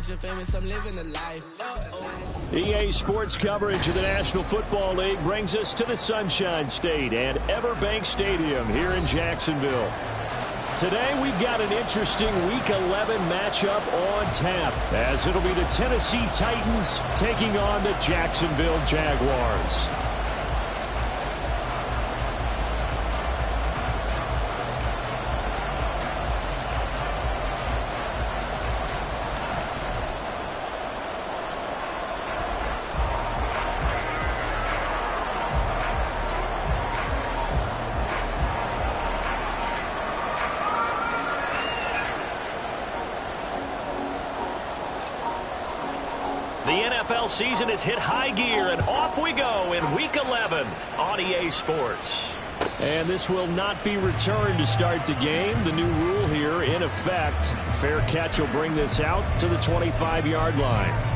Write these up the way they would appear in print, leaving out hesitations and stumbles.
rich and famous, I'm living a life. EA Sports coverage of the National Football League brings us to the Sunshine State and Everbank Stadium here in Jacksonville. Today we've got an interesting Week 11 matchup on tap, as it'll be the Tennessee Titans taking on the Jacksonville Jaguars. Season has hit high gear, and off we go in Week 11 on EA Sports. And this will not be returned to start the game. The new rule here in effect. Fair catch will bring this out to the 25-yard line.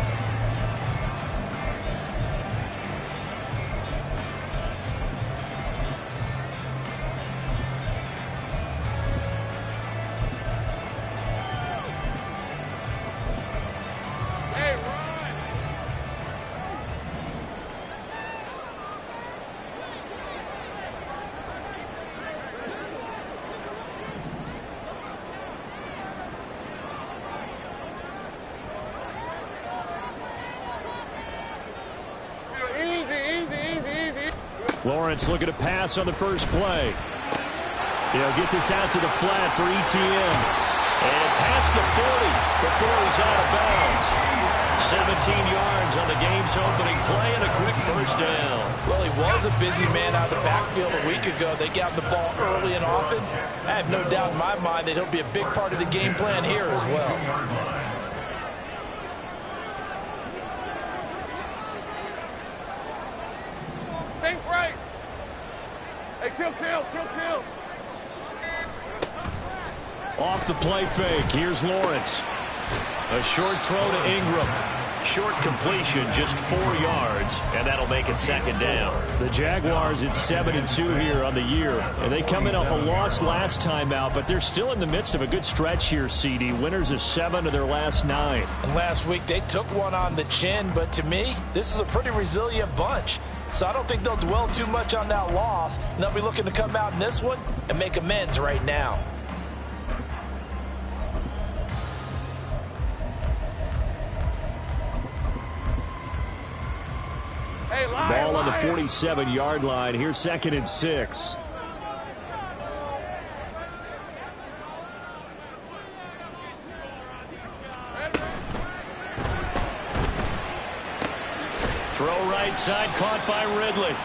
Lawrence looking to pass on the first play. He'll get this out to the flat for Etienne. And past the 40 before he's out of bounds. 17 yards on the game's opening play and a quick first down. Well, he was a busy man out of the backfield a week ago. They got the ball early and often. I have no doubt in my mind that he'll be a big part of the game plan here as well. Kill. Off the play fake. Here's Lawrence. A short throw to Ingram. Short completion, just 4 yards, and that'll make it second down. The Jaguars at 7-2 here on the year, and they come in off a loss last time out, but they're still in the midst of a good stretch here, CD. Winners of 7 of their last 9. And last week they took one on the chin, but to me, this is a pretty resilient bunch. So I don't think they'll dwell too much on that loss. And they'll be looking to come out in this one and make amends right now. Ball on the 47-yard line. Here's 2nd and 6. Throw right side, caught by Ridley.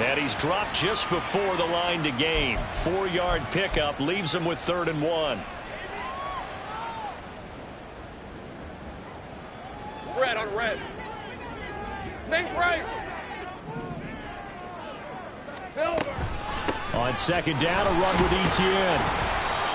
And he's dropped just before the line to gain. 4-yard pickup leaves him with 3rd and 1. Red on red. Think right. Silver. On 2nd down, a run with Etienne.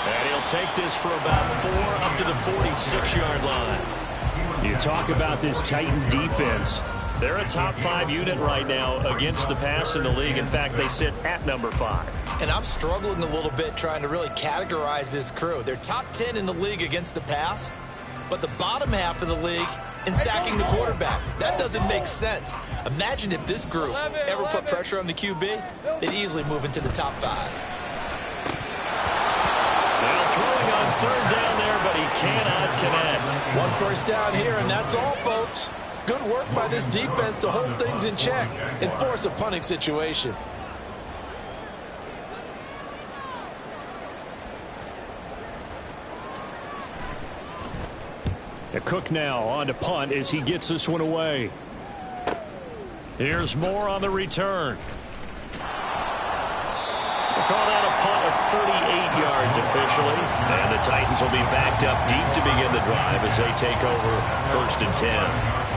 And he'll take this for about 4 up to the 46-yard line. You talk about this Titan defense. They're a top 5 unit right now against the pass in the league. In fact, they sit at number 5. And I'm struggling a little bit trying to really categorize this crew. They're top 10 in the league against the pass, but the bottom half of the league in sacking the quarterback. That doesn't make sense. Imagine if this group ever put pressure on the QB, they'd easily move into the top 5. Now throwing on 3rd down there, but he cannot connect. 1 first down here, and that's all, folks. Good work by this defense to hold things in check and force a punting situation. The Cook now on to punt as he gets this one away. Here's Moore on the return. They call that a punt of 38 yards officially. And the Titans will be backed up deep to begin the drive as they take over 1st and 10.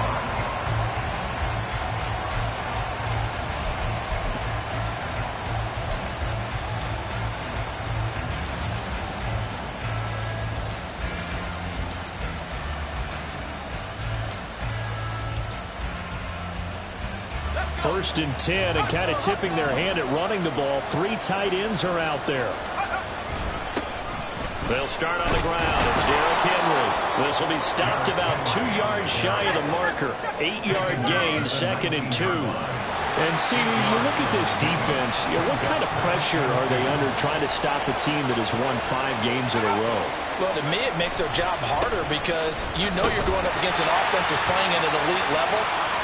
First and 10, and kind of tipping their hand at running the ball. 3 tight ends are out there. They'll start on the ground. It's Derrick Henry. This will be stopped about 2 yards shy of the marker. 8-yard gain, 2nd and 2. And see, you look at this defense, what kind of pressure are they under trying to stop a team that has won 5 games in a row? Well, to me, it makes their job harder because you know you're going up against an offense that's playing at an elite level.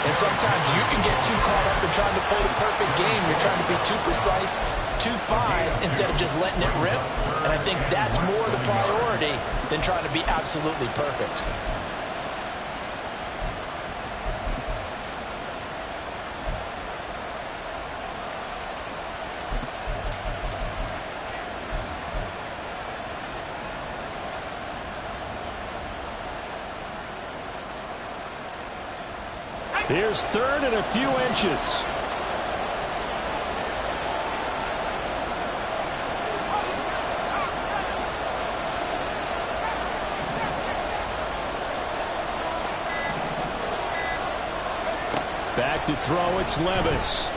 And sometimes you can get too caught up in trying to play the perfect game. You're trying to be too precise, too fine, instead of just letting it rip. And I think that's more the priority than trying to be absolutely perfect. Here's 3rd and a few inches. Back to throw, it's Levis.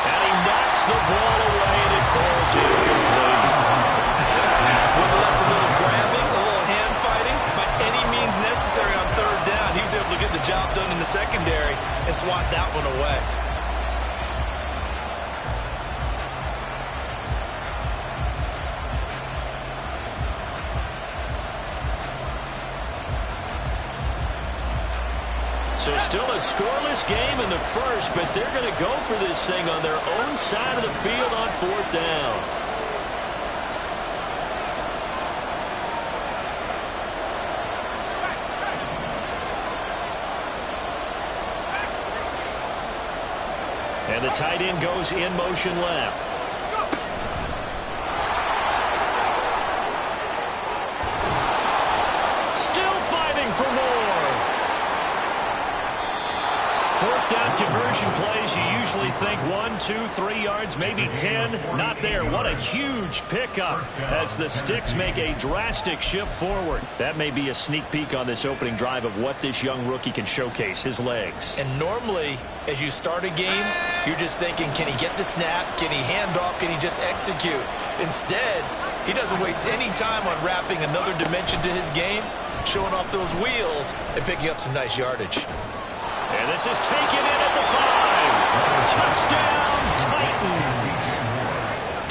And he knocks the ball away, and it falls incomplete. Whether that's a little grabbing, a little hand fighting, by any means necessary on 3rd down, he was able to get the job done in the secondary and swat that one away. So still a scoreless game in the first, but they're going to go for this thing on their own side of the field on 4th down. And the tight end goes in motion left. Still fighting for more. 4th down conversion plays, you usually think 1, 2, 3 yards, maybe 10. Not there. What a huge pickup as the Sticks make a drastic shift forward. That may be a sneak peek on this opening drive of what this young rookie can showcase, his legs. And normally, as you start a game, you're just thinking, can he get the snap? Can he hand off? Can he just execute? Instead, he doesn't waste any time on wrapping another dimension to his game, showing off those wheels, and picking up some nice yardage. And this is taken in at the 5. Touchdown, Titans.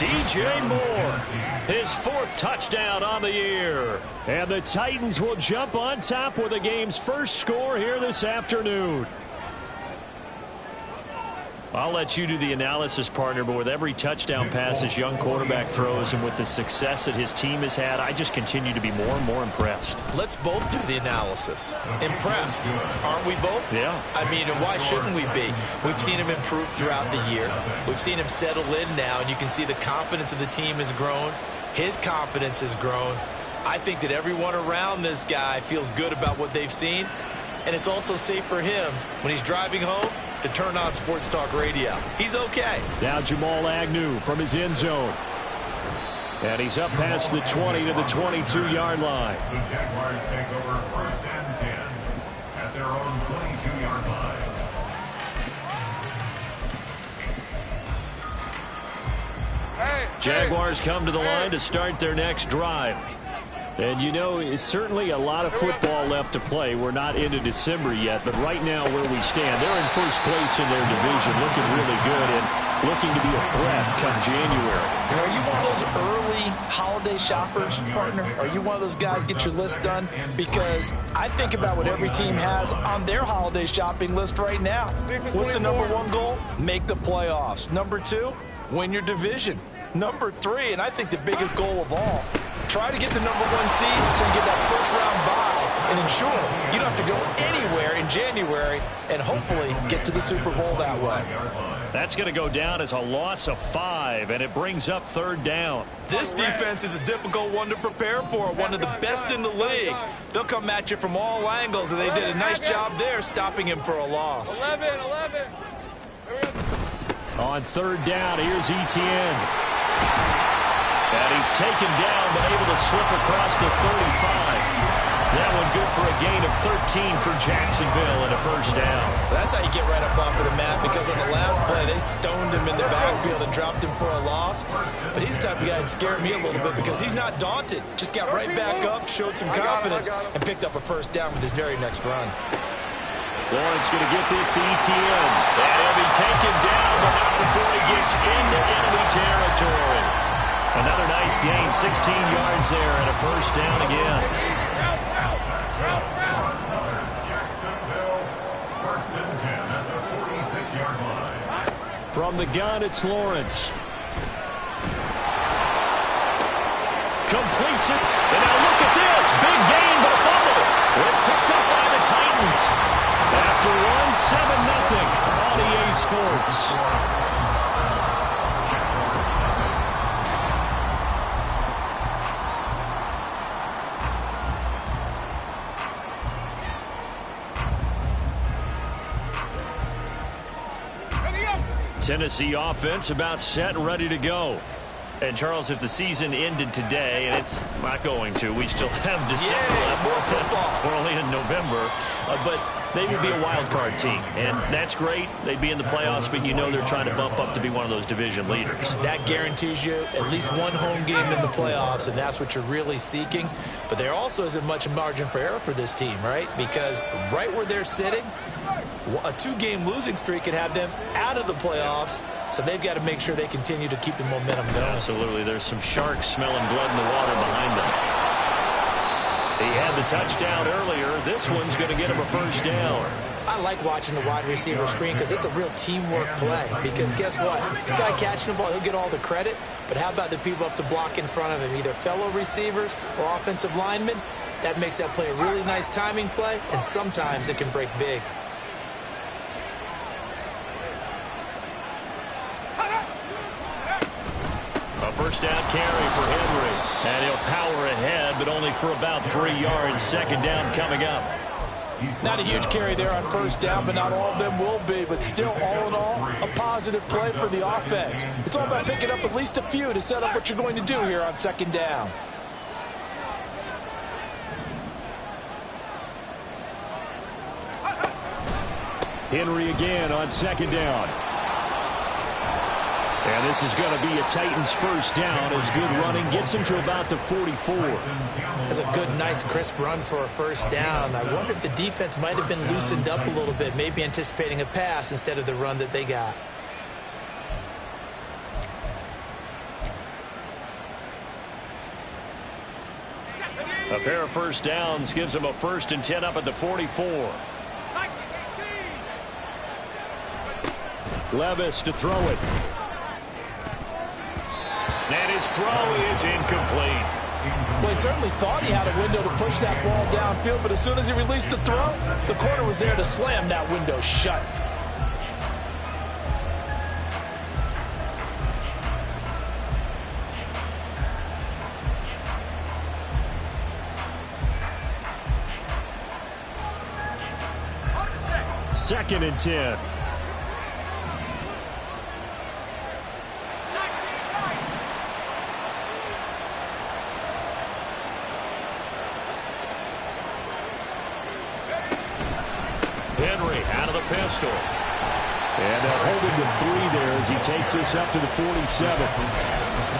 DJ Moore, his 4th touchdown on the year. And the Titans will jump on top with the game's first score here this afternoon. I'll let you do the analysis, partner, but with every touchdown pass this young quarterback throws and with the success that his team has had, I just continue to be more and more impressed. Let's both do the analysis. Impressed, aren't we both? Yeah. I mean, and why shouldn't we be? We've seen him improve throughout the year. We've seen him settle in now, and you can see the confidence of the team has grown. His confidence has grown. I think that everyone around this guy feels good about what they've seen, and it's also safe for him when he's driving home to turn on Sports Talk Radio. He's okay. Now Jamal Agnew from his end zone. And he's up past the 20 to the 22-yard line. The Jaguars take over 1st and 10 at their own 22-yard line. Jaguars come to the line to start their next drive. And you know, it's certainly a lot of football left to play. We're not into December yet, but right now where we stand, they're in first place in their division, looking really good and looking to be a threat come January. Are you one of those early holiday shoppers, partner? Are you one of those guys get your list done? Because I think about what every team has on their holiday shopping list right now. What's the number 1 goal? Make the playoffs. Number 2, win your division. Number 3, and I think the biggest goal of all, try to get the number 1 seed so you get that first-round bye and ensure you don't have to go anywhere in January and hopefully get to the Super Bowl that way. That's going to go down as a loss of 5, and it brings up 3rd down. This defense is a difficult one to prepare for, one of the best in the league. They'll come at you from all angles, and they did a nice job there stopping him for a loss. 11. On 3rd down, here's Etienne. And he's taken down but able to slip across the 35. That one good for a gain of 13 for Jacksonville and a first down. That's how you get right up off of the mat, because on the last play, they stoned him in the backfield and dropped him for a loss. But he's the type of guy that scared me a little bit because he's not daunted. Just got right back up, showed some confidence, and picked up a first down with his very next run. Lawrence going to get this to ETN. And he'll be taken down, but not before he gets into enemy territory. Another nice gain, 16 yards there, and a first down again. Jacksonville, first and 10 at the 46-yard line. From the gun, it's Lawrence. Completes it. And now look at this. Big gain, but a fumble. It's picked up by the Titans. After 1-7-0 on EA Sports. Tennessee offense about set and ready to go. And, Charles, if the season ended today, and it's not going to, we still have December left. More football. We're only in November. But they would be a wild card team, and that's great. They'd be in the playoffs, but you know they're trying to bump up to be one of those division leaders. That guarantees you at least one home game in the playoffs, and that's what you're really seeking. But there also isn't much margin for error for this team, right? Because right where they're sitting, a 2-game losing streak could have them out of the playoffs, so they've got to make sure they continue to keep the momentum going. Absolutely. There's some sharks smelling blood in the water behind them. He had the touchdown earlier. This one's going to get him a first down. I like watching the wide receiver screen because it's a real teamwork play. Because guess what? The guy catching the ball, he'll get all the credit. But how about the people up to block in front of him, either fellow receivers or offensive linemen? That makes that play a really nice timing play, and sometimes it can break big. A first down carry for Henry. And he'll power ahead, but only for about 3 yards. Second down coming up. Not a huge carry there on first down, but not all of them will be. But still, all in all, a positive play for the offense. It's all about picking up at least a few to set up what you're going to do here on second down. Henry again on second down. And this is going to be a Titans first down as good running gets him to about the 44. That's a good, nice, crisp run for a first down. I wonder if the defense might have been loosened up a little bit, maybe anticipating a pass instead of the run that they got. A pair of first downs gives him a 1st and 10 up at the 44. Levis to throw it. And his throw is incomplete. Well, he certainly thought he had a window to push that ball downfield, but as soon as he released the throw, the corner was there to slam that window shut. Second and 10. Henry out of the pistol. And they'll hold him to 3 there as he takes this up to the 47.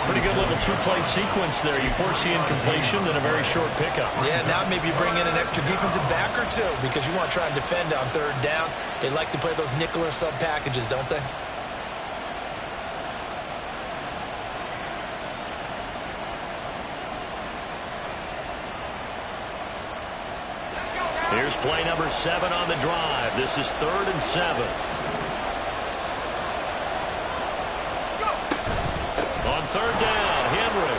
Pretty good little 2-play sequence there. You force the incompletion, then a very short pickup. Yeah, now maybe you bring in an extra defensive back or two because you want to try and defend on third down. They like to play those nickel or sub packages, don't they? Here's play number 7 on the drive. This is 3rd and 7. On 3rd down, Henry.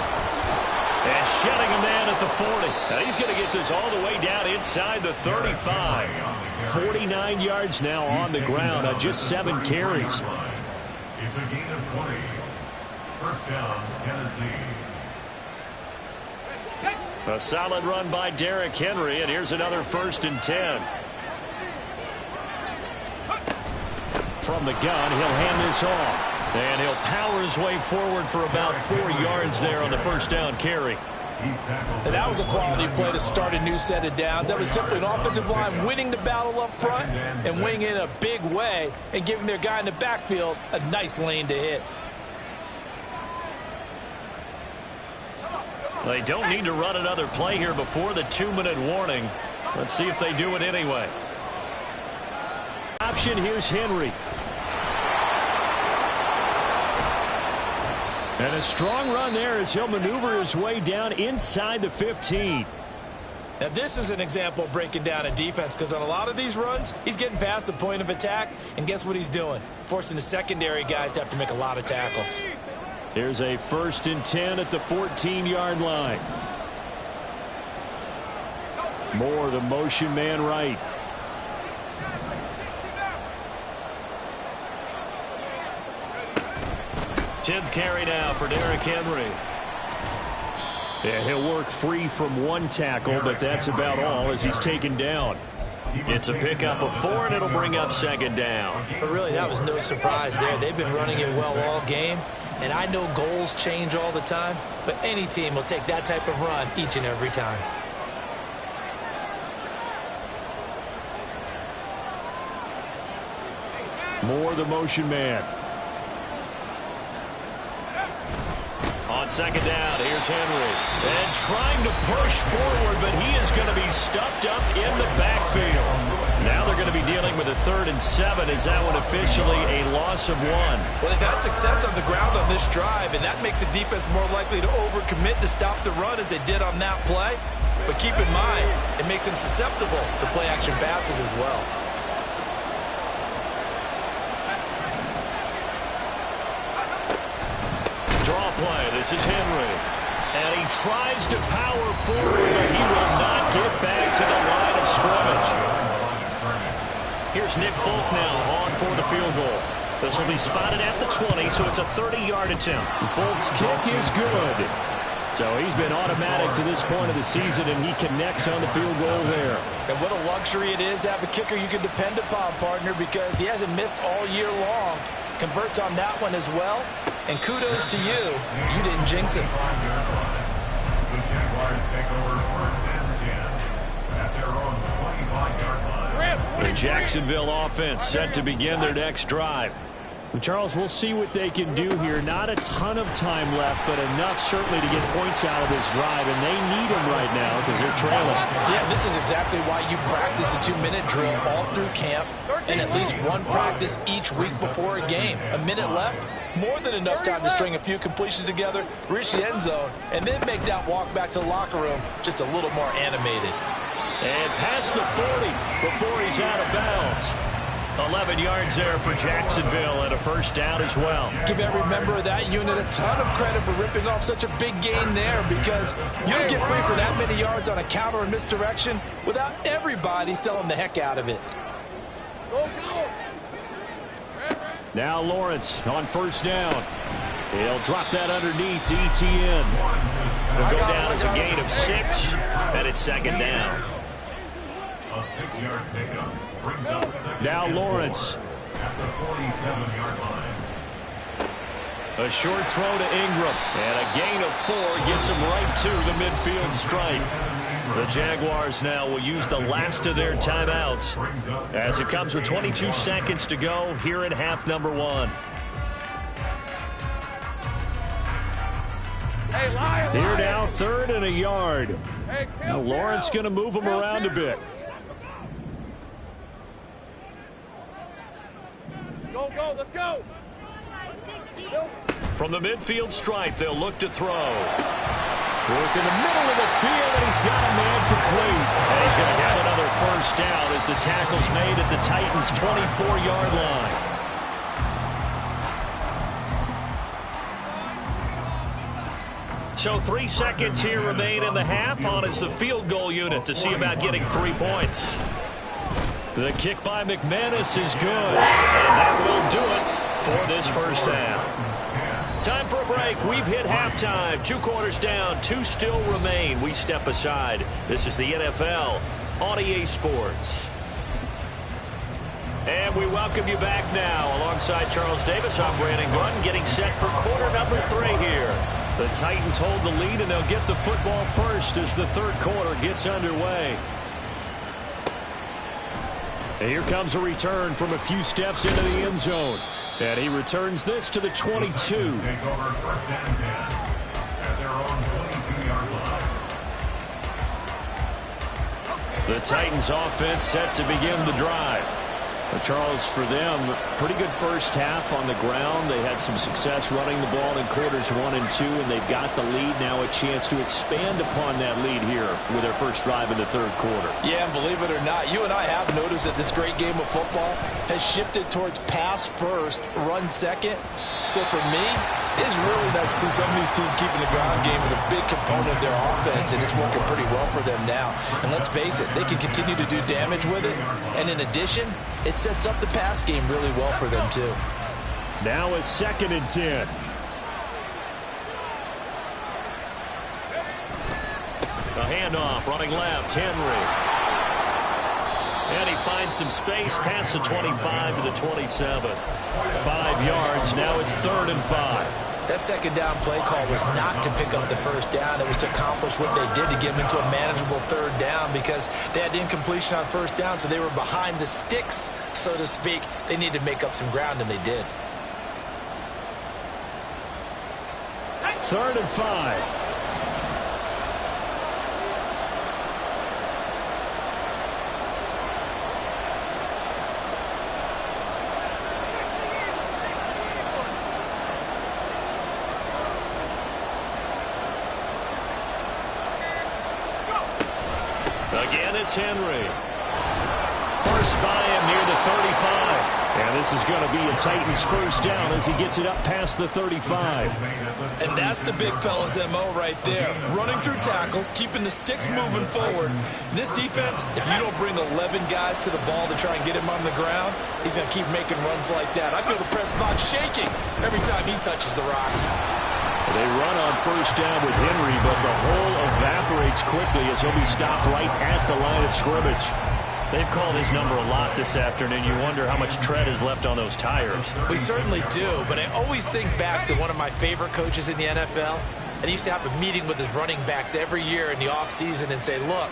And shedding a man at the 40. Now he's going to get this all the way down inside the 35. 49 yards now on the ground on just 7 carries. It's a gain of 20. First down, Tennessee. A solid run by Derrick Henry, and here's another 1st and 10. From the gun, he'll hand this off. And he'll power his way forward for about 4 yards there on the first down carry. And that was a quality play to start a new set of downs. That was simply an offensive line winning the battle up front and winning in a big way and giving their guy in the backfield a nice lane to hit. They don't need to run another play here before the 2-minute warning. Let's see if they do it anyway. Option, here's Henry. And a strong run there as he'll maneuver his way down inside the 15. Now, this is an example of breaking down a defense, because on a lot of these runs, he's getting past the point of attack, and guess what he's doing? Forcing the secondary guys to have to make a lot of tackles. Here's a 1st and 10 at the 14-yard line. Moore, the motion man right. Tenth carry now for Derrick Henry. Yeah, he'll work free from one tackle, but that's about all as he's taken down. It's a pickup of 4, and it'll bring up 2nd down. But really, that was no surprise there. They've been running it well all game, and I know goals change all the time, but any team will take that type of run each and every time. Moore, the motion man. On 2nd down, here's Henry. And trying to push forward, but he is going to be stuffed up in the backfield. Now they're going to be dealing with a 3rd and 7. Is that one officially a loss of 1? Well, they've had success on the ground on this drive, and that makes a defense more likely to overcommit to stop the run as they did on that play. But keep in mind, it makes them susceptible to play-action passes as well. Draw play. This is Henry. And he tries to power forward, but he will not get back to the line of scrimmage. Here's Nick Folk now on for the field goal. This will be spotted at the 20, so it's a 30-yard attempt. Folk's kick is good. So he's been automatic to this point of the season, and he connects on the field goal there. And what a luxury it is to have a kicker you can depend upon, partner, because he hasn't missed all year long. Converts on that one as well. And kudos to you. You didn't jinx it. The Jaguars take over 1st and 10 at their own 25-yard line. The Jacksonville offense set to begin their next drive. Charles, we'll see what they can do here. Not a ton of time left, but enough certainly to get points out of this drive, and they need them right now because they're trailing. Yeah, this is exactly why you practice a 2-minute drill all through camp and at least one practice each week before a game. A minute left, more than enough time to string a few completions together, reach the end zone, and then make that walk back to the locker room just a little more animated. And past the 40 before he's out of bounds. 11 yards there for Jacksonville and a 1st down as well. Give every member of that unit a ton of credit for ripping off such a big gain there, because you don't get free for that many yards on a counter or misdirection without everybody selling the heck out of it. Now Lawrence on 1st down. He'll drop that underneath to ETN. It'll go down as a gain of 6, and it's 2nd down. A 6-yard pickup brings up 2nd. Now Lawrence. At the 47-yard line. A short throw to Ingram, and a gain of 4 gets him right to the midfield stripe. The Jaguars now will use the last of their timeouts as it comes with 22 seconds to go here in half number 1. Here now, 3rd and a yard. Now Lawrence going to move him around a bit. Go, let's go. From the midfield stripe, they'll look to throw. Work in the middle of the field, and he's got a man complete. And he's going to have another 1st down as the tackle's made at the Titans' 24-yard line. So 3 seconds here remain in the half. On is the field goal unit to see about getting 3 points. The kick by McManus is good, and that will do it for this 1st half. Time for a break. We've hit halftime. 2 quarters down, 2 still remain. We step aside. This is the NFL on EA Sports. And we welcome you back now. Alongside Charles Davis, I'm Brandon Gordon, getting set for quarter number 3 here. The Titans hold the lead, and they'll get the football first as the third quarter gets underway. And here comes a return from a few steps into the end zone. And he returns this to the 22. Take over 1st and 10 at their own 22-yard line. The Titans offense set to begin the drive. Well, Charles, for them, pretty good first half on the ground. They had some success running the ball in quarters 1 and 2, and they've got the lead now, a chance to expand upon that lead here with their first drive in the third quarter. Yeah, and believe it or not, you and I have noticed that this great game of football has shifted towards pass first, run second. So for me, it's really nice to see some of these teams keeping the ground game as a big component of their offense, and it's working pretty well for them now. And let's face it, they can continue to do damage with it. And in addition, it sets up the pass game really well for them too. Now a 2nd and 10. A handoff, running left, Henry. And he finds some space past the 25 to the 27. 5 yards, now it's 3rd and 5. That second down play call was not to pick up the first down. It was to accomplish what they did to get them into a manageable 3rd down because they had incompletion on first down, so they were behind the sticks, so to speak. They needed to make up some ground, and they did. 3rd and 5. Again, it's Henry. Burst by him near the 35. And this is going to be a Titans first down as he gets it up past the 35. And that's the big fella's MO right there. Running through tackles, keeping the sticks moving forward. This defense, if you don't bring 11 guys to the ball to try and get him on the ground, he's going to keep making runs like that. I feel the press box shaking every time he touches the rock. They run on first down with Henry, but the hole evaporates quickly as he'll be stopped right at the line of scrimmage. They've called his number a lot this afternoon. You wonder how much tread is left on those tires. We certainly do, but I always think back to one of my favorite coaches in the NFL, and he used to have a meeting with his running backs every year in the offseason and say, look,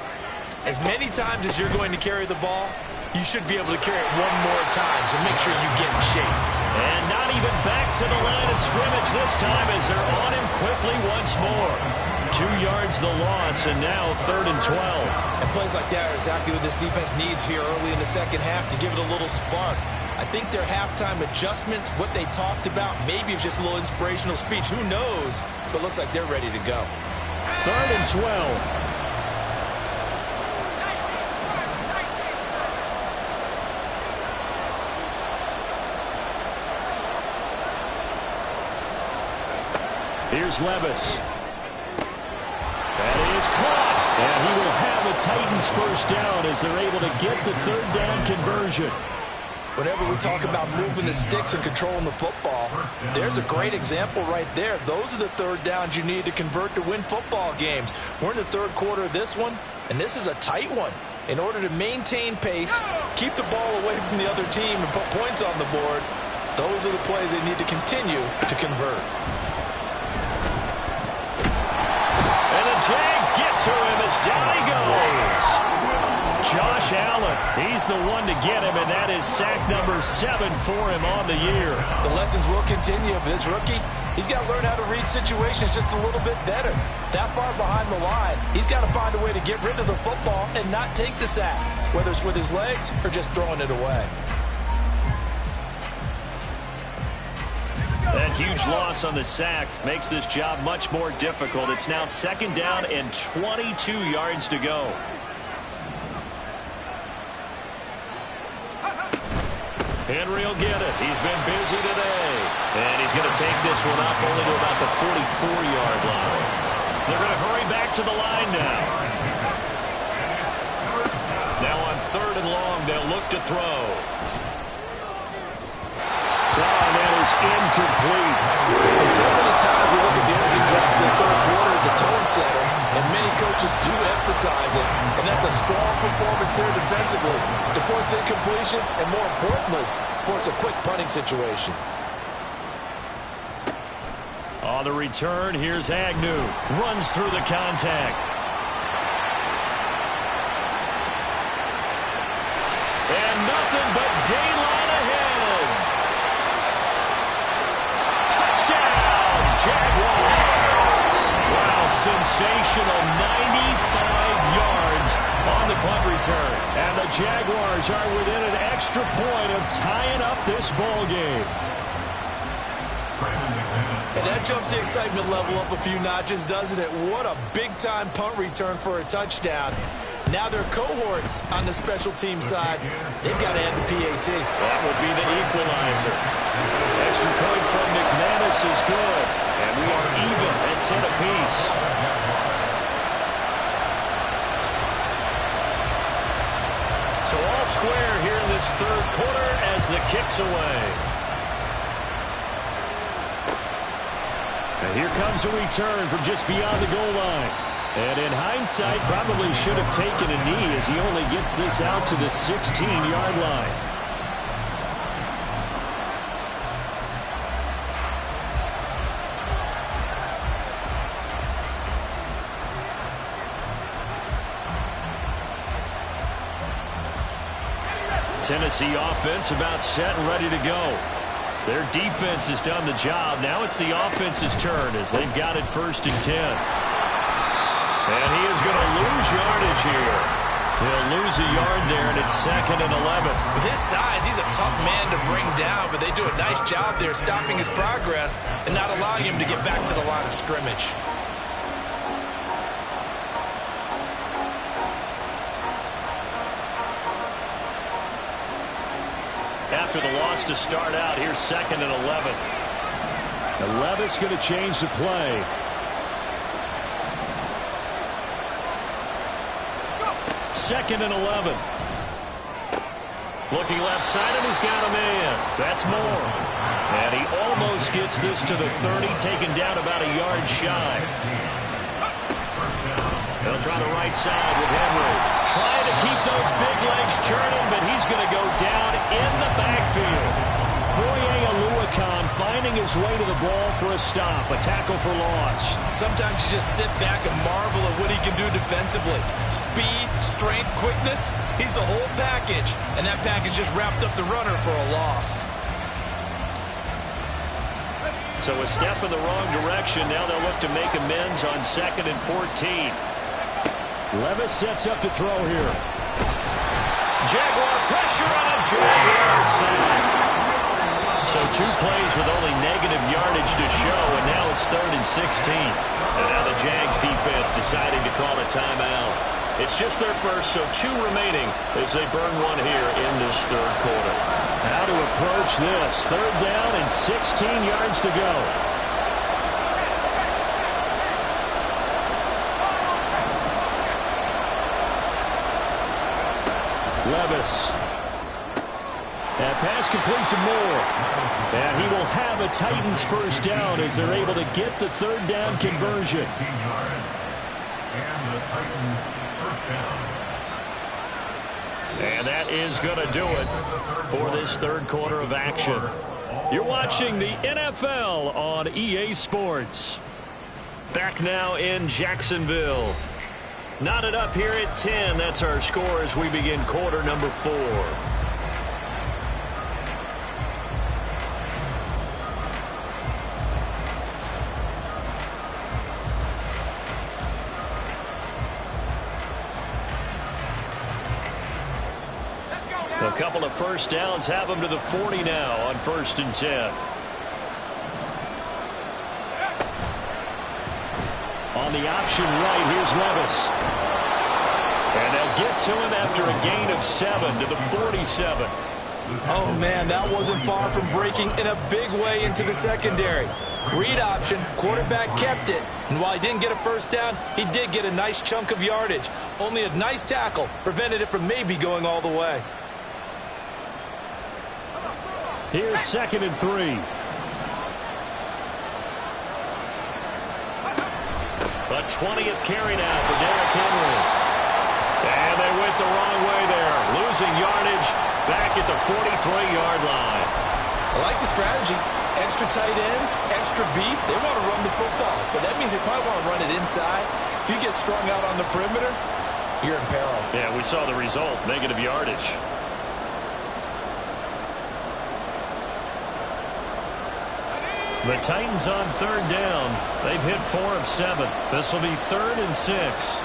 as many times as you're going to carry the ball, you should be able to carry it one more time, so make sure you get in shape. And not even back to the line of scrimmage this time as they're on him quickly once more. 2 yards the loss, and now 3rd and 12. And plays like that are exactly what this defense needs here early in the second half to give it a little spark. I think their halftime adjustments, what they talked about, maybe it's just a little inspirational speech. Who knows? But looks like they're ready to go. 3rd and 12. Here's Levis. That is caught. And he will have the Titans first down as they're able to get the 3rd down conversion. Whenever we talk about moving the sticks and controlling the football, there's a great example right there. Those are the 3rd downs you need to convert to win football games. We're in the 3rd quarter of this one, and this is a tight one. In order to maintain pace, keep the ball away from the other team, and put points on the board, those are the plays they need to continue to convert. Jags get to him as down he goes. Josh Allen, he's the one to get him, and that is sack number 7 for him on the year. The lessons will continue, but this rookie, he's got to learn how to read situations just a little bit better. That far behind the line, he's got to find a way to get rid of the football and not take the sack, whether it's with his legs or just throwing it away. That huge loss on the sack makes this job much more difficult. It's now 2nd down and 22 yards to go. Henry will get it. He's been busy today. And he's going to take this one up only to about the 44-yard line. They're going to hurry back to the line now. Now on 3rd and long, they'll look to throw. Incomplete. And so many times we look at the opening drive in the 3rd quarter as a tone setter, and many coaches do emphasize it, and that's a strong performance there defensively to force incompletion and, more importantly, force a quick punting situation. On the return, here's Agnew. Runs through the contact. And nothing but daylight ahead. Touchdown, Jaguars. Wow, sensational 95 yards on the punt return. And the Jaguars are within an extra point of tying up this ball game. And that jumps the excitement level up a few notches, doesn't it? What a big-time punt return for a touchdown. Now their cohorts on the special team side, they've got to add the PAT. That will be the equalizer. Extra point from McManus is good. And we are even at 10 apiece. So all square here in this third quarter as the kick's away. And here comes a return from just beyond the goal line. And in hindsight, probably should have taken a knee as he only gets this out to the 16-yard line. Tennessee offense about set and ready to go. Their defense has done the job. Now it's the offense's turn as they've got it 1st and 10. And he is going to lose yardage here. He'll lose a yard there, and it's 2nd and 11. With his size, he's a tough man to bring down, but they do a nice job there stopping his progress and not allowing him to get back to the line of scrimmage. After the loss to start out, here's 2nd and 11. And Levis going to change the play. Second and 11. Looking left side, and he's got a man. That's Moore. And he almost gets this to the 30, taken down about a yard shy. They'll try the right side with Henry. Trying to keep those big legs churning, but he's going to go down in the backfield. Foye Oluokun finding his way to the ball for a stop, a tackle for loss. Sometimes you just sit back and marvel at what he can do defensively. Speed, strength, quickness, he's the whole package. And that package just wrapped up the runner for a loss. So a step in the wrong direction. Now they'll look to make amends on 2nd and 14. Levis sets up to throw here. Jaguar pressure on a Jaguar sack. So 2 plays with only negative yardage to show, and now it's 3rd and 16. And now the Jags defense deciding to call a timeout. It's just their first, so 2 remaining as they burn one here in this third quarter. How to approach this. 3rd down and 16 yards to go. Levis. That pass complete to Moore. And he will have a Titans first down as they're able to get the 3rd down conversion. And the Titans first down. And that is going to do it for this third quarter of action. You're watching the NFL on EA Sports. Back now in Jacksonville. Knotted up here at 10. That's our score as we begin quarter number 4. A couple of first downs have them to the 40 now on 1st and 10. On the option right, here's Levis. And they'll get to him after a gain of 7 to the 47. Oh, man, that wasn't far from breaking in a big way into the secondary. Read option, quarterback kept it. And while he didn't get a first down, he did get a nice chunk of yardage. Only a nice tackle prevented it from maybe going all the way. Here's 2nd and 3. A 20th carry now for Derrick Henry. And they went the wrong way there. Losing yardage back at the 43-yard line. I like the strategy. Extra tight ends, extra beef. They want to run the football, but that means they probably want to run it inside. If you get strung out on the perimeter, you're in peril. Yeah, we saw the result, negative yardage. The Titans on third down. They've hit 4 of 7. This will be 3rd and 6.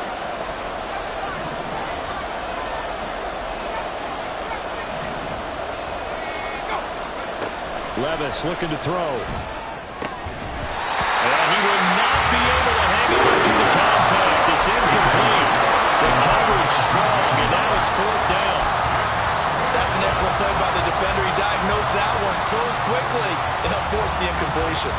Levis looking to throw. And he will not be able to hang on through the contact. It's incomplete. The coverage strong, and now it's 4th down. That's an excellent play by the defender. He diagnosed that one, closed quickly, and helped force the incompletion.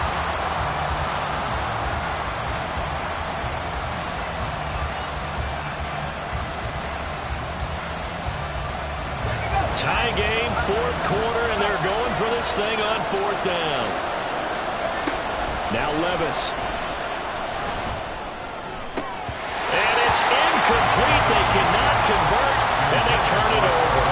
Tie game, 4th quarter, and they're going for this thing on 4th down. Now Levis. And it's incomplete. They cannot convert, and they turn it over.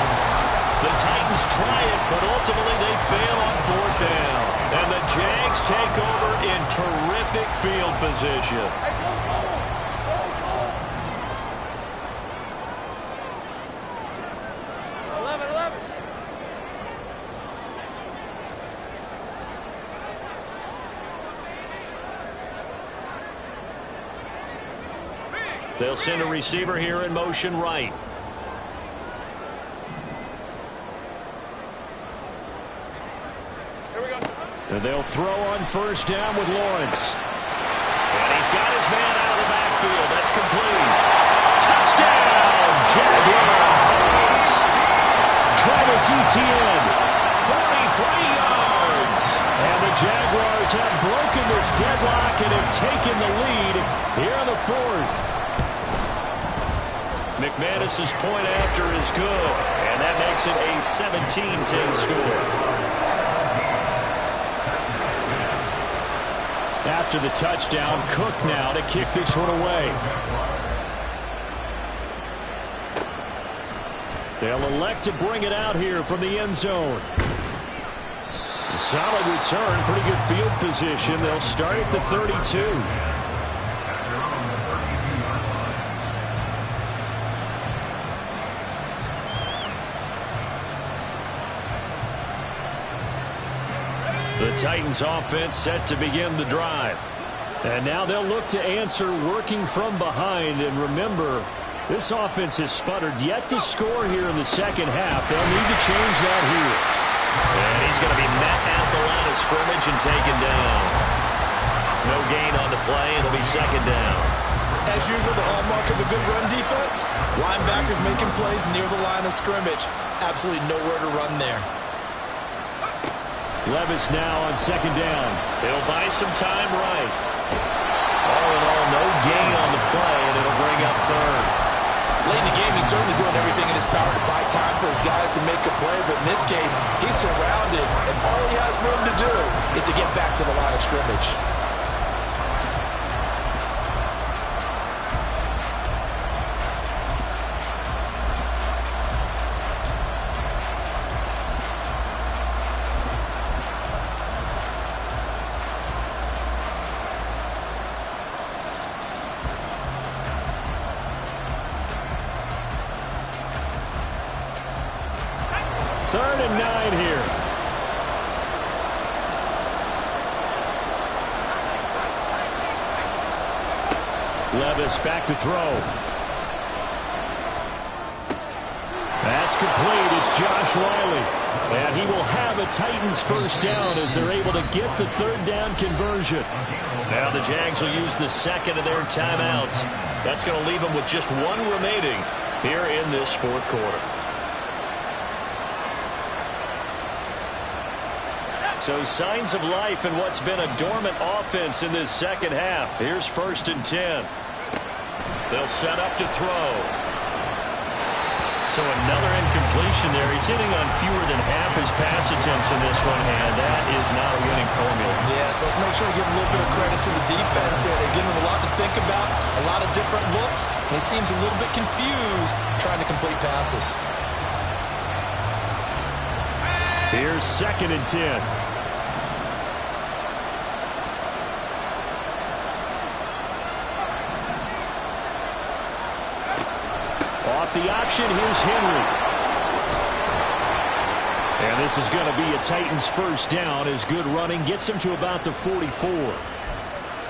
The Titans try it, but ultimately they fail on 4th down. And the Jags take over in terrific field position. They'll send a receiver here in motion right. Here we go. And they'll throw on 1st down with Lawrence. And he's got his man out of the backfield. That's complete. Touchdown, Jaguars. Travis Etienne, 43 yards. And the Jaguars have broken this deadlock and have taken the lead here in the 4th. McManus's point after is good, and that makes it a 17-10 score. After the touchdown, Cook now to kick this one away. They'll elect to bring it out here from the end zone. Solid return, pretty good field position. They'll start at the 32. The Titans offense set to begin the drive. And now they'll look to answer working from behind. And remember, this offense has sputtered yet to score here in the second half. They'll need to change that here. And he's going to be met at the line of scrimmage and taken down. No gain on the play. It'll be 2nd down. As usual, the hallmark of a good run defense, linebackers making plays near the line of scrimmage. Absolutely nowhere to run there. Levis now on 2nd down. He'll buy some time right. All in all, no gain on the play, and it'll bring up 3rd. Late in the game, he's certainly doing everything in his power to buy time for his guys to make a play, but in this case, he's surrounded, and all he has room to do is to get back to the line of scrimmage. Third and 9 here. Levis back to throw. That's complete. It's Josh Whyle. And he will have a Titans 1st down as they're able to get the 3rd down conversion. Now the Jags will use the 2nd of their timeouts. That's going to leave them with just 1 remaining here in this 4th quarter. So signs of life in what's been a dormant offense in this second half. Here's 1st and 10. They'll set up to throw. So another incompletion there. He's hitting on fewer than half his pass attempts in this one, and that is not a winning formula. Yes, let's make sure we give a little bit of credit to the defense here. They give him a lot to think about, a lot of different looks, and he seems a little bit confused trying to complete passes. Here's 2nd and 10. Off the option, here's Henry. And this is going to be a Titans first down as good running gets him to about the 44.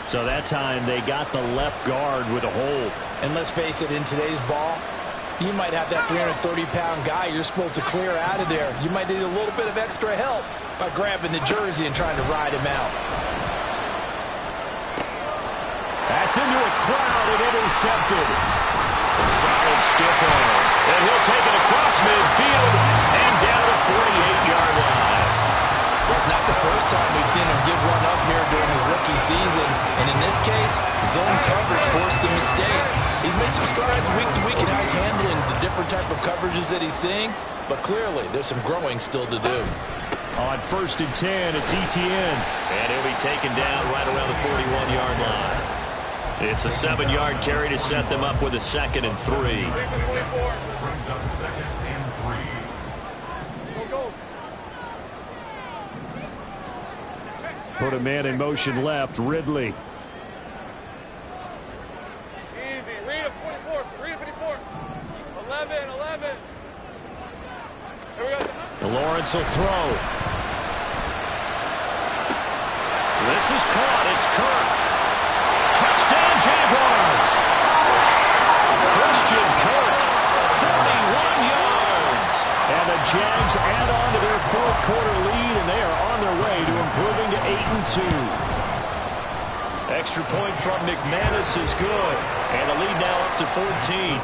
So that time they got the left guard with a hold. And let's face it, in today's ball, you might have that 330-pound guy you're supposed to clear out of there. You might need a little bit of extra help by grabbing the jersey and trying to ride him out. That's into a crowd and intercepted. Solid stiff arm. And he'll take it across midfield and down the 48-yard line. Well, it's not the first time we've seen him give one up here during his rookie season. And in this case, zone coverage forced the mistake. He's made some strides week to week in how he's handling the different type of coverages that he's seeing. But clearly, there's some growing still to do. On 1st and 10, it's Etienne. And he'll be taken down right around the 41-yard line. It's a 7-yard carry to set them up with a 2nd and 3. Brings up 2nd and 3. Go. Put a man in motion left, Ridley. Easy. Read him, 44. Read him, 54. 11. Here we go. Lawrence will throw. This is caught. It's Kirk. Touchdown, Jaguars. Christian Kirk, 41 yards. And the Jags add on to their 4th quarter lead, and they are on their way to improving to 8-2. Extra point from McManus is good. And the lead now up to 14.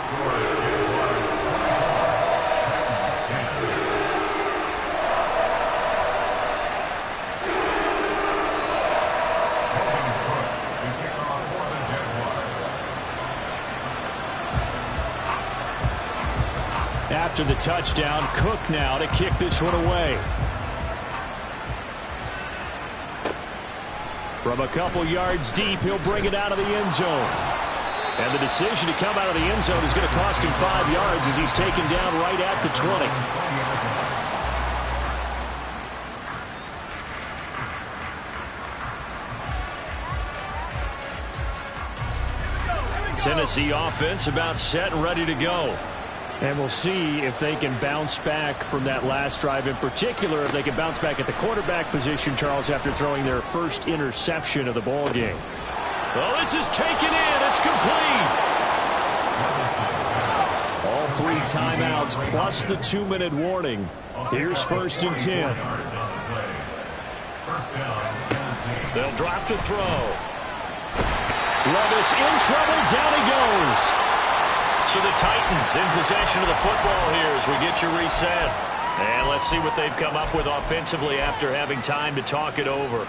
After the touchdown, Cook now to kick this one away. From a couple yards deep, he'll bring it out of the end zone. And the decision to come out of the end zone is going to cost him 5 yards as he's taken down right at the 20. Tennessee offense about set and ready to go. And we'll see if they can bounce back from that last drive, in particular if they can bounce back at the quarterback position, Charles, after throwing their first interception of the ball game. Well, this is taken in. It's complete. All 3 timeouts plus the 2-minute warning. Here's 1st and 10. They'll drop to throw. Levis in trouble. Down he goes. So the Titans in possession of the football here as we get you reset. And let's see what they've come up with offensively after having time to talk it over.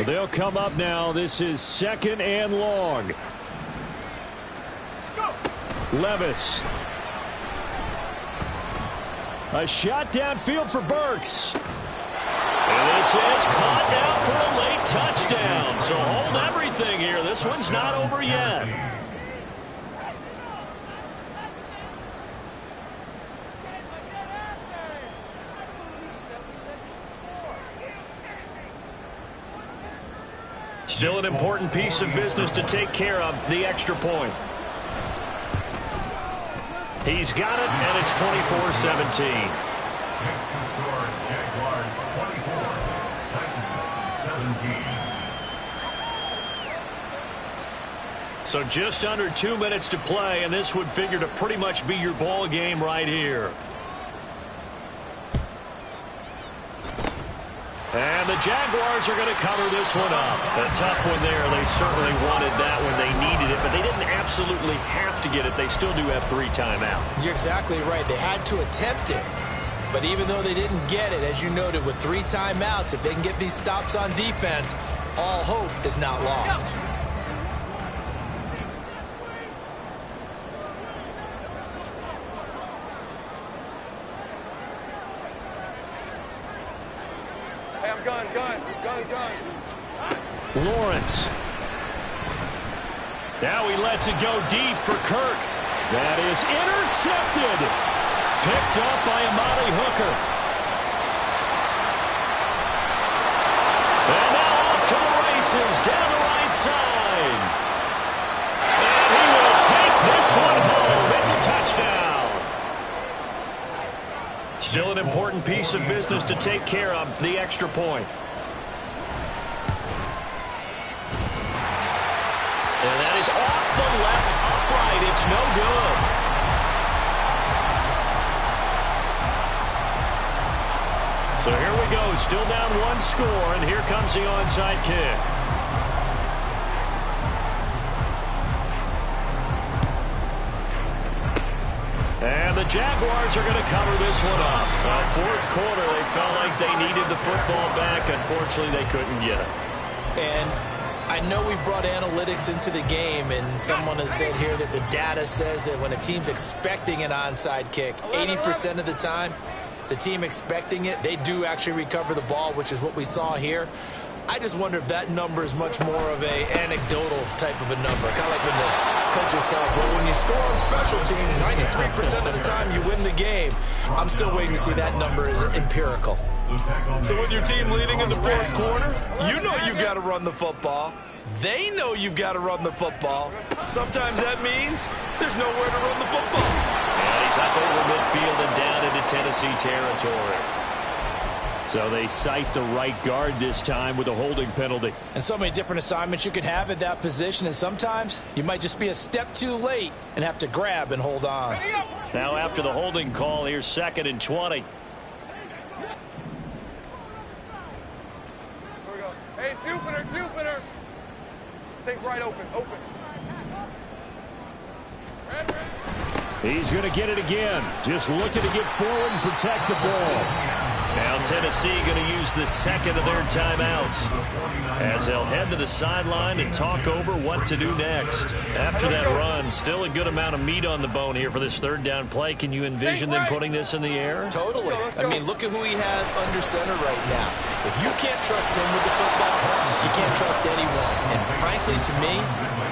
They'll come up now. This is 2nd and long. Levis. A shot downfield for Burks. And this is caught down for a late touchdown. So hold everything here. This one's not over yet. Still an important piece of business to take care of, the extra point. He's got it, and it's 24-17. So just under 2 minutes to play, and this would figure to pretty much be your ball game right here. And the Jaguars are going to cover this one up. A tough one there. They certainly wanted that when they needed it, but they didn't absolutely have to get it. They still do have 3 timeouts. You're exactly right. They had to attempt it. But even though they didn't get it, as you noted, with 3 timeouts, if they can get these stops on defense, all hope is not lost. Hey, I'm gun. Lawrence. Now he lets it go deep for Kirk. That is intercepted. Picked up by Amani Hooker. And now off to the races down the right side. And he will take this one home. It's a touchdown. Still an important piece of business to take care of, the extra point. And that is off the left upright. It's no good. So here we go. Still down one score, and here comes the onside kick. And the Jaguars are going to cover this one up. Fourth quarter, they felt like they needed the football back. Unfortunately, they couldn't get it. And I know we brought analytics into the game, and someone has said here that the data says that when a team's expecting an onside kick, 80% of the time, the team expecting it, they do actually recover the ball, which is what we saw here. I just wonder if that number is much more of a anecdotal type of a number. Kind of like when the coaches tell us, well, when you score on special teams, 93% of the time you win the game. I'm still waiting to see that number is empirical. So with your team leading in the fourth quarter, you know you've got to run the football. They know you've got to run the football. Sometimes that means there's nowhere to run the football. And he's up over midfield and down into Tennessee territory. So they cite the right guard this time with a holding penalty. And so many different assignments you can have at that position, and sometimes you might just be a step too late and have to grab and hold on. Now after the holding call, here's 2nd and 20. Hey, Jupiter. Take right, open. Red. He's going to get it again. Just looking to get forward and protect the ball. Now Tennessee going to use the second of their timeouts as they'll head to the sideline and talk over what to do next. After that run, still a good amount of meat on the bone here for this third down play. Can you envision them putting this in the air? Totally. I mean, look at who he has under center right now. If you can't trust him with the football, you can't trust anyone. And frankly, to me,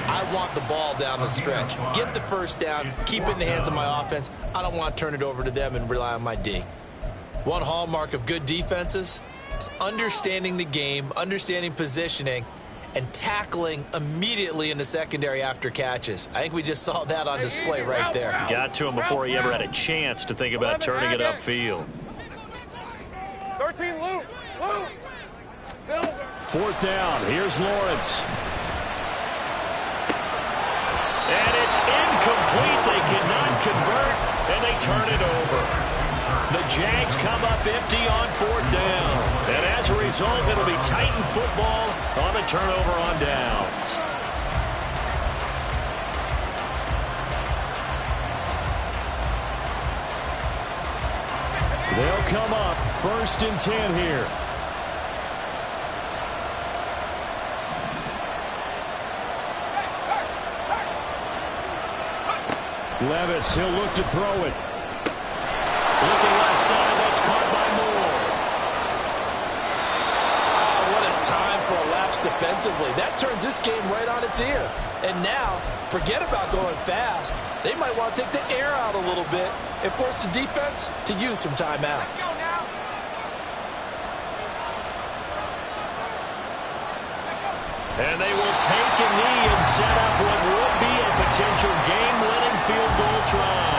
I want the ball down the stretch. Get the first down, keep it in the hands of my offense. I don't want to turn it over to them and rely on my D. One hallmark of good defenses is understanding the game, understanding positioning, and tackling immediately in the secondary after catches. I think we just saw that on display right there. Got to him before he ever had a chance to think about turning it upfield. 13, Luke. Silver. 4th down. Here's Lawrence. And it's incomplete. They cannot convert, and they turn it over. The Jags come up empty on 4th down. And as a result, it'll be Titan football on the turnover on downs. They'll come up 1st and 10 here. Levis, he'll look to throw it. Looking left side, that's caught by Moore. Oh, what a time for a lapse defensively. That turns this game right on its ear. And now, forget about going fast. They might want to take the air out a little bit and force the defense to use some timeouts. And they will take a knee and set up what would be a potential game-winning field goal try.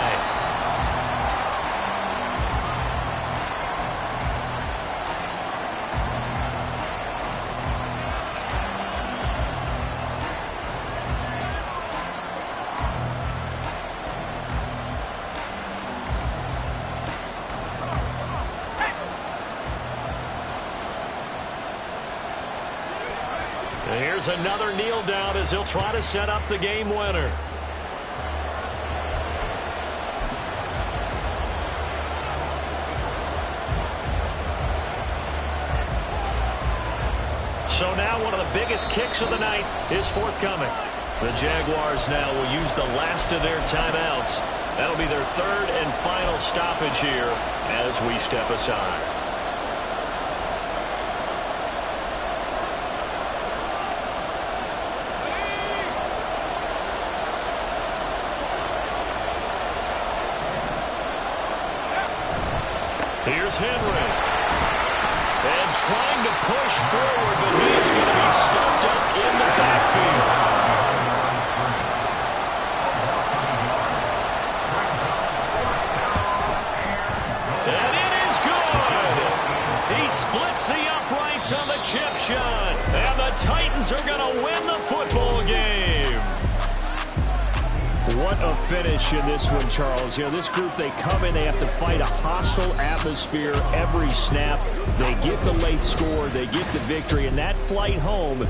Here's another kneel down as he'll try to set up the game winner. So now one of the biggest kicks of the night is forthcoming. The Jaguars now will use the last of their timeouts. That'll be their 3rd and final stoppage here as we step aside. Here's Henry. And trying to push forward, but he is going to be stuffed up in the backfield. And it is good. He splits the uprights on the chip shot. And the Titans are going to win the football game. What a finish in this one, Charles. You know, this group, they come in, they have to fight a hostile atmosphere every snap. They get the late score, they get the victory, and that flight home